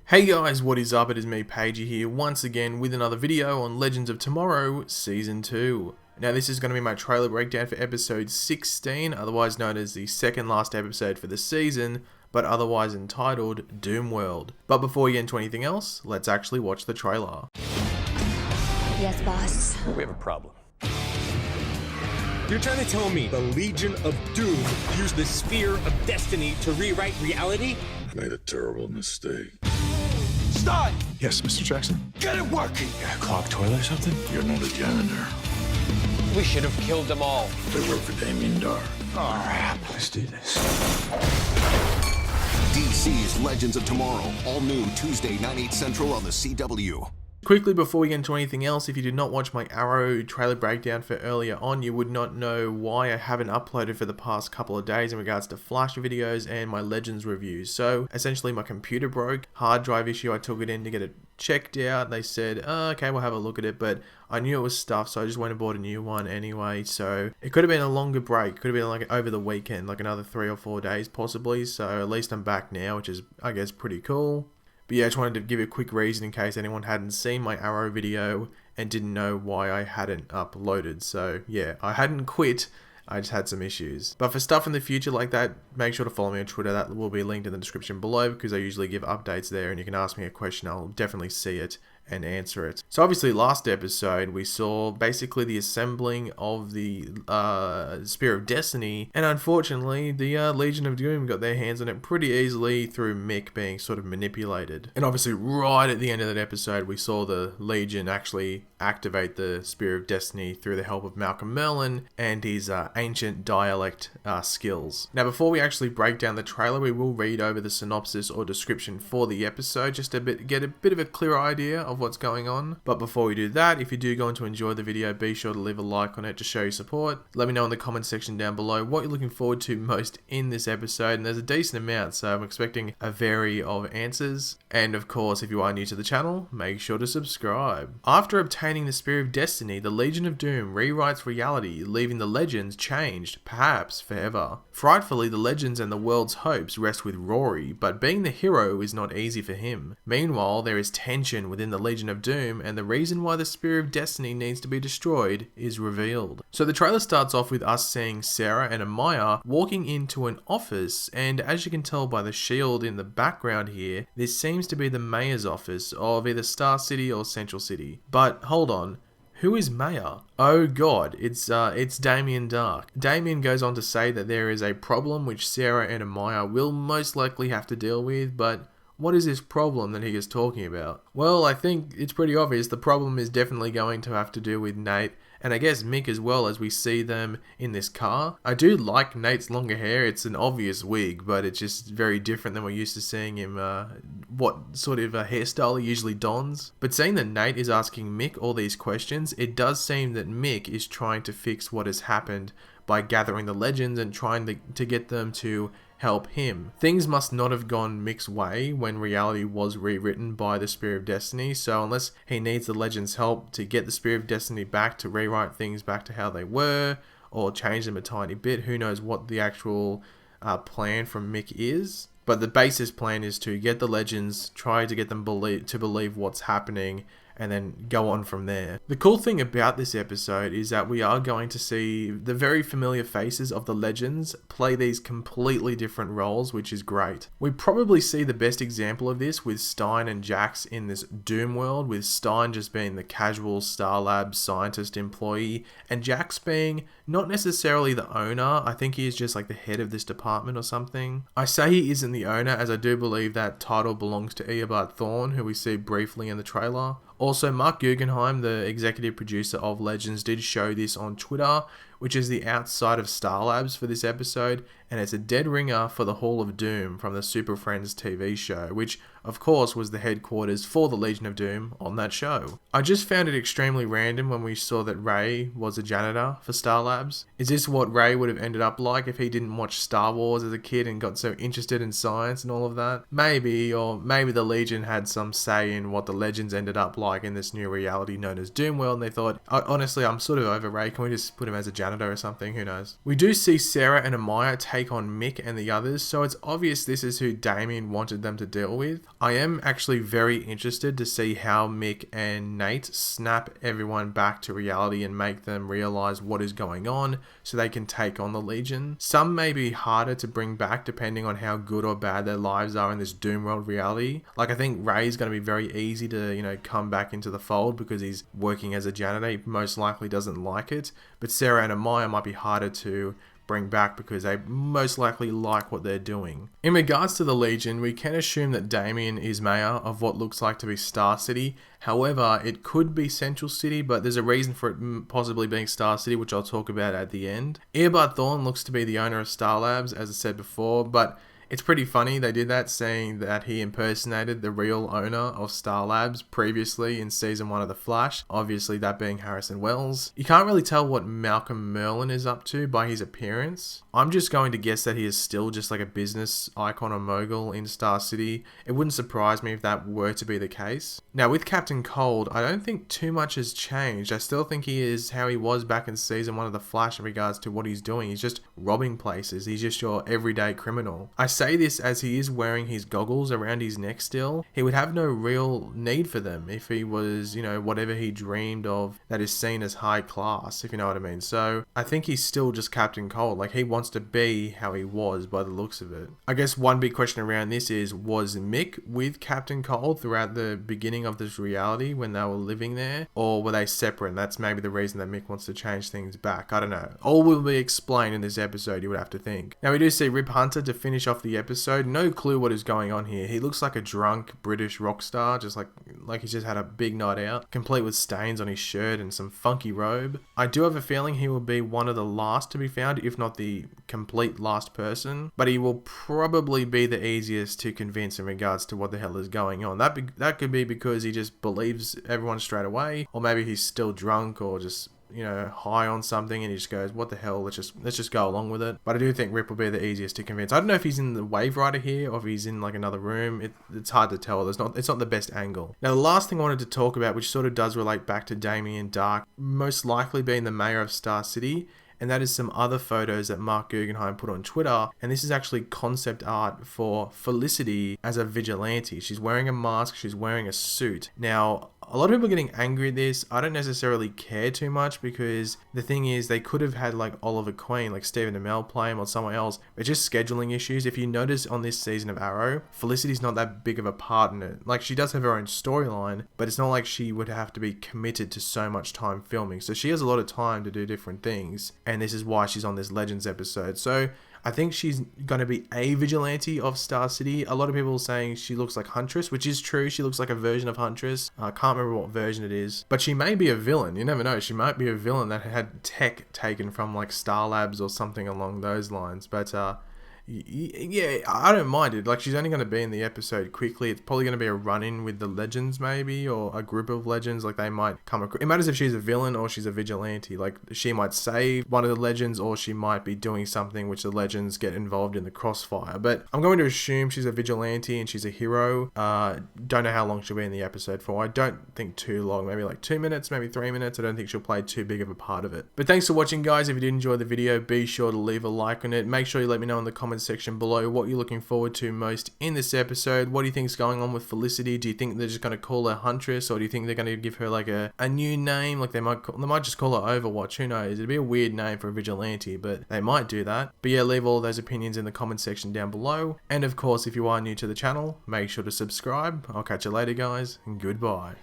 Hey guys, what is up? It is me, Pagey here, once again with another video on Legends of Tomorrow Season 2. Now this is going to be my trailer breakdown for episode 16, otherwise known as the second last episode for the season, but otherwise entitled Doomworld. But before we get into anything else, let's actually watch the trailer. Yes, boss. We have a problem. You're trying to tell me the Legion of Doom used the Sphere of Destiny to rewrite reality? Made a terrible mistake. Stop! Yes, Mr. Jackson? Get it working! A clogged toilet or something? You're not a janitor. We should have killed them all. They work for Damien Darhk. Oh, crap. Let's do this. DC's Legends of Tomorrow, all new Tuesday, 9/8 Central on the CW. Quickly before we get into anything else, if you did not watch my Arrow trailer breakdown for earlier on, you would not know why I haven't uploaded for the past couple of days in regards to Flash videos and my Legends reviews. So essentially my computer broke, hard drive issue, I took it in to get it checked out. They said, okay, we'll have a look at it, but I knew it was stuff, so I just went and bought a new one anyway. So it could have been a longer break, could have been like over the weekend, like another 3 or 4 days possibly. So at least I'm back now, which is, I guess, pretty cool. But yeah, I just wanted to give you a quick reason in case anyone hadn't seen my Arrow video and didn't know why I hadn't uploaded. So yeah, I hadn't quit, I just had some issues. But for stuff in the future like that, make sure to follow me on Twitter. That will be linked in the description below because I usually give updates there and you can ask me a question, I'll definitely see it and answer it. So obviously last episode we saw basically the assembling of the Spear of Destiny, and unfortunately the Legion of Doom got their hands on it pretty easily through Mick being sort of manipulated. And obviously right at the end of that episode we saw the Legion actually activate the Spear of Destiny through the help of Malcolm Merlin and his ancient dialect skills. Now before we actually break down the trailer, we will read over the synopsis or description for the episode just to get a bit of a clearer idea of what's going on. But before we do that, if you do going to enjoy the video, be sure to leave a like on it to show your support. Let me know in the comment section down below what you're looking forward to most in this episode, and there's a decent amount, so I'm expecting a vary of answers. And of course, if you are new to the channel, make sure to subscribe. After obtaining the Spear of Destiny, the Legion of Doom rewrites reality, leaving the legends changed, perhaps forever. Frightfully, the legends and the world's hopes rest with Rory, but being the hero is not easy for him. Meanwhile, there is tension within the Legion of Doom, and the reason why the Spear of Destiny needs to be destroyed is revealed. So the trailer starts off with us seeing Sarah and Amaya walking into an office, and as you can tell by the shield in the background here, this seems to be the mayor's office of either Star City or Central City. But hold on. Who is Mayor? Oh god, it's Damien Darhk. Damien goes on to say that there is a problem which Sarah and Amaya will most likely have to deal with, but what is this problem that he is talking about? Well, I think it's pretty obvious. The problem is definitely going to have to do with Nate, and I guess Mick as well, as we see them in this car. I do like Nate's longer hair. It's an obvious wig, but it's just very different than we're used to seeing him, what sort of a hairstyle he usually dons. But seeing that Nate is asking Mick all these questions, it does seem that Mick is trying to fix what has happened by gathering the legends and trying to get them to help him. Things must not have gone Mick's way when reality was rewritten by the Spear of Destiny, so unless he needs the legends' help to get the Spear of Destiny back, to rewrite things back to how they were, or change them a tiny bit, who knows what the actual plan from Mick is. But the basis plan is to get the legends, try to get them to believe what's happening, and then go on from there. The cool thing about this episode is that we are going to see the very familiar faces of the legends play these completely different roles, which is great. We probably see the best example of this with Stein and Jax in this Doomworld, with Stein just being the casual Star Labs scientist employee, and Jax being not necessarily the owner. I think he is just like the head of this department or something. I say he isn't the owner as I do believe that title belongs to Eobard Thawne, who we see briefly in the trailer. Also, Marc Guggenheim, the executive producer of Legends, did show this on Twitter, which is the outside of Star Labs for this episode, and it's a dead ringer for the Hall of Doom from the Super Friends TV show, which of course was the headquarters for the Legion of Doom on that show. I just found it extremely random when we saw that Ray was a janitor for Star Labs. Is this what Ray would have ended up like if he didn't watch Star Wars as a kid and got so interested in science and all of that? Maybe, or maybe the Legion had some say in what the Legends ended up like in this new reality known as Doomworld, and they thought, honestly, I'm sort of over Ray, can we just put him as a janitor or something? Who knows? We do see Sarah and Amaya take take on Mick and the others, so it's obvious this is who Damien wanted them to deal with. I am actually very interested to see how Mick and Nate snap everyone back to reality and make them realize what is going on so they can take on the Legion. Some may be harder to bring back depending on how good or bad their lives are in this Doomworld reality. Like, I think Ray's going to be very easy to, you know, come back into the fold because he's working as a janitor. He most likely doesn't like it. But Sarah and Amaya might be harder to bring back because they most likely like what they're doing. In regards to the Legion, we can assume that Damien is mayor of what looks like to be Star City. However, it could be Central City, but there's a reason for it possibly being Star City, which I'll talk about at the end. Eobard Thawne looks to be the owner of Star Labs, as I said before, but it's pretty funny they did that, saying that he impersonated the real owner of Star Labs previously in season 1 of The Flash, obviously that being Harrison Wells. You can't really tell what Malcolm Merlyn is up to by his appearance. I'm just going to guess that he is still just like a business icon or mogul in Star City. It wouldn't surprise me if that were to be the case. Now with Captain Cold, I don't think too much has changed. I still think he is how he was back in season 1 of The Flash in regards to what he's doing. He's just robbing places. He's just your everyday criminal. I say this as he is wearing his goggles around his neck still. He would have no real need for them if he was, you know, whatever he dreamed of that is seen as high class, if you know what I mean. So I think he's still just Captain Cold. Like, he wants to be how he was by the looks of it. I guess one big question around this is, was Mick with Captain Cold throughout the beginning of this reality when they were living there, or were they separate? And that's maybe the reason that Mick wants to change things back. I don't know. All will be explained in this episode, you would have to think. Now we do see Rip Hunter to finish off the episode. No clue what is going on here. He looks like a drunk British rock star, just like he's just had a big night out, complete with stains on his shirt and some funky robe. I do have a feeling he will be one of the last to be found, if not the complete last person, but he will probably be the easiest to convince in regards to what the hell is going on. That could be because he just believes everyone straight away, or maybe he's still drunk or just, you know, high on something and he just goes, what the hell, let's just go along with it. But I do think Rip will be the easiest to convince. I don't know if he's in the Wave Rider here or if he's in like another room. It's hard to tell. It's not the best angle. Now the last thing I wanted to talk about, which sort of does relate back to Damien Darhk, most likely being the mayor of Star City, and that is some other photos that Marc Guggenheim put on Twitter, and this is actually concept art for Felicity as a vigilante. She's wearing a mask, she's wearing a suit. Now, a lot of people are getting angry at this. I don't necessarily care too much because the thing is, they could have had like Oliver Queen, like Stephen Amell play him or someone else. It's just scheduling issues. If you notice on this season of Arrow, Felicity's not that big of a part in it. Like, she does have her own storyline, but it's not like she would have to be committed to so much time filming. So she has a lot of time to do different things, and this is why she's on this Legends episode. So I think she's going to be a vigilante of Star City. A lot of people are saying she looks like Huntress, which is true. She looks like a version of Huntress. I can't remember what version it is. But she may be a villain. You never know. She might be a villain that had tech taken from like Star Labs or something along those lines. But yeah, I don't mind it. Like, she's only going to be in the episode quickly. It's probably going to be a run-in with the Legends maybe, or a group of Legends. Like, they might come across. It matters if she's a villain or she's a vigilante. Like, she might save one of the Legends, or she might be doing something which the Legends get involved in the crossfire. But I'm going to assume she's a vigilante and she's a hero. Don't know how long she'll be in the episode for. I don't think too long. Maybe like 2 minutes, maybe 3 minutes. I don't think she'll play too big of a part of it. But thanks for watching, guys. If you did enjoy the video, be sure to leave a like on it. Make sure you let me know in the comments section below what you're looking forward to most in this episode. What do you think is going on with Felicity? Do you think they're just going to call her Huntress, or do you think they're going to give her like a new name? Like, they might just call her Overwatch. Who knows? It'd be a weird name for a vigilante, but they might do that. But yeah, leave all those opinions in the comment section down below. And of course, if you are new to the channel, make sure to subscribe. I'll catch you later, guys, and goodbye.